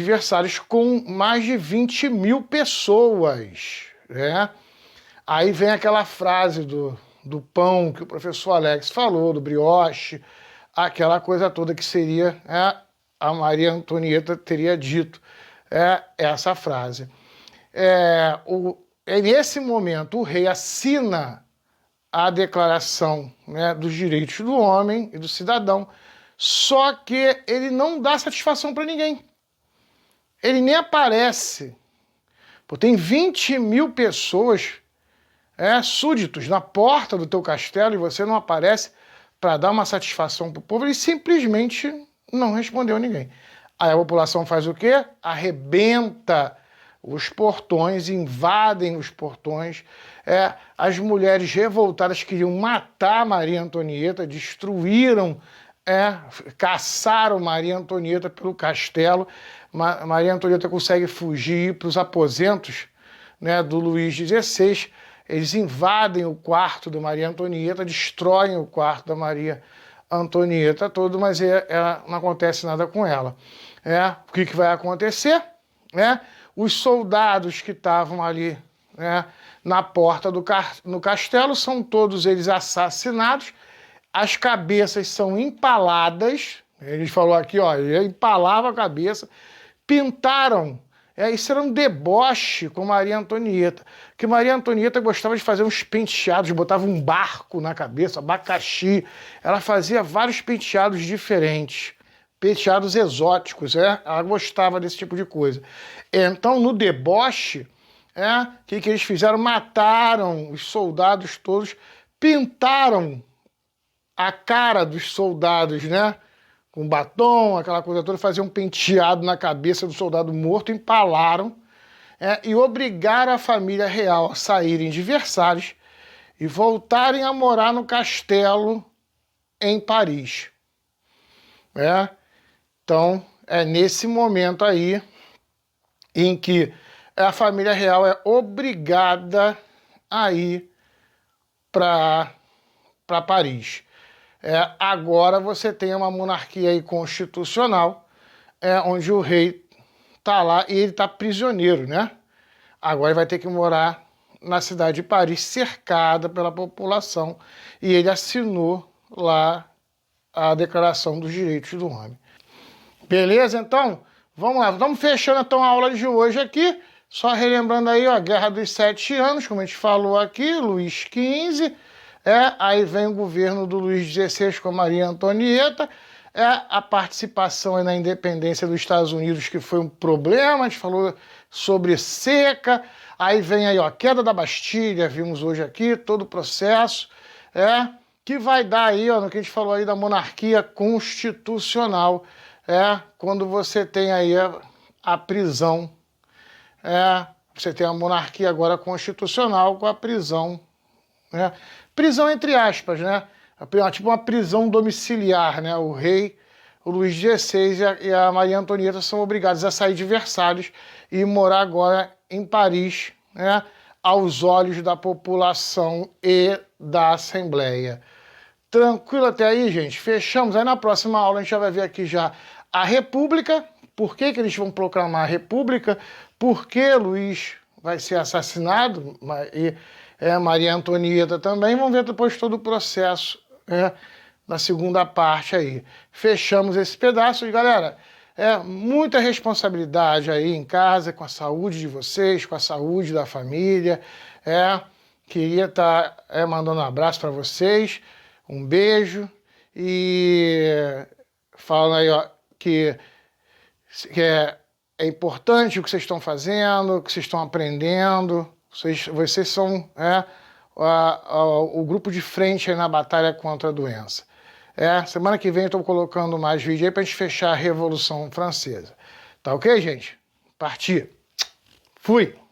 Versalhes com mais de 20 mil pessoas. Aí vem aquela frase do pão que o professor Alex falou, do brioche, aquela coisa toda que seria a Maria Antonieta teria dito essa frase. Nesse momento, o rei assina a Declaração dos Direitos do Homem e do Cidadão, só que ele não dá satisfação para ninguém. Ele nem aparece. Tem 20 mil pessoas, súditos, na porta do teu castelo, e você não aparece para dar uma satisfação para o povo. Ele simplesmente não respondeu a ninguém. Aí a população faz o quê? Arrebenta os portões, invadem os portões. As mulheres revoltadas queriam matar Maria Antonieta, destruíram, caçaram Maria Antonieta pelo castelo. Maria Antonieta consegue fugir para os aposentos, né, do Luís XVI. Eles invadem o quarto da Maria Antonieta, destroem o quarto da Maria Antonieta todo, mas não acontece nada com ela. O que vai acontecer? Os soldados que estavam ali, na porta no castelo são todos eles assassinados, as cabeças são empaladas, ele falou aqui, ó, ele empalava a cabeça, pintaram. Isso era um deboche com Maria Antonieta, que Maria Antonieta gostava de fazer uns penteados, botava um barco na cabeça, abacaxi, ela fazia vários penteados diferentes, penteados exóticos, ela gostava desse tipo de coisa. Então, no deboche, o que eles fizeram? Mataram os soldados todos, pintaram a cara dos soldados, né? Com batom, aquela coisa toda, faziam um penteado na cabeça do soldado morto, empalaram, e obrigaram a família real a saírem de Versalhes e voltarem a morar no castelo em Paris. Então, é nesse momento aí em que a família real é obrigada a ir para Paris. Agora você tem uma monarquia aí constitucional, onde o rei está lá e ele está prisioneiro, né? Agora ele vai ter que morar na cidade de Paris, cercada pela população, e ele assinou lá a Declaração dos Direitos do Homem. Beleza? Então, vamos lá. Estamos fechando então a aula de hoje aqui, só relembrando aí, ó, Guerra dos 7 Anos, como a gente falou aqui, Luís XV, aí vem o governo do Luís XVI com a Maria Antonieta, a participação aí na independência dos Estados Unidos, que foi um problema, a gente falou sobre seca, aí vem aí, ó, a queda da Bastilha, vimos hoje aqui, todo o processo, que vai dar aí, ó, no que a gente falou aí da monarquia constitucional, quando você tem aí a prisão, você tem a monarquia agora constitucional com a prisão, prisão entre aspas, né? Tipo uma prisão domiciliar, né? O rei, o Luís XVI e a Maria Antonieta são obrigados a sair de Versalhes e morar agora em Paris, né? Aos olhos da população e da Assembleia. Tranquilo até aí, gente? Fechamos. Aí na próxima aula a gente já vai ver aqui já a República. Por que eles vão proclamar a República? Por que Luís vai ser assassinado? E Maria Antonieta também. Vamos ver depois todo o processo, na segunda parte aí. Fechamos esse pedaço e, galera, muita responsabilidade aí em casa, com a saúde de vocês, com a saúde da família. Queria estar mandando um abraço para vocês, um beijo e falando aí, ó, que é importante o que vocês estão fazendo, o que vocês estão aprendendo. Vocês são o grupo de frente aí na batalha contra a doença. Semana que vem eu estou colocando mais vídeo aí para a gente fechar a Revolução Francesa. Tá ok, gente? Parti. Fui.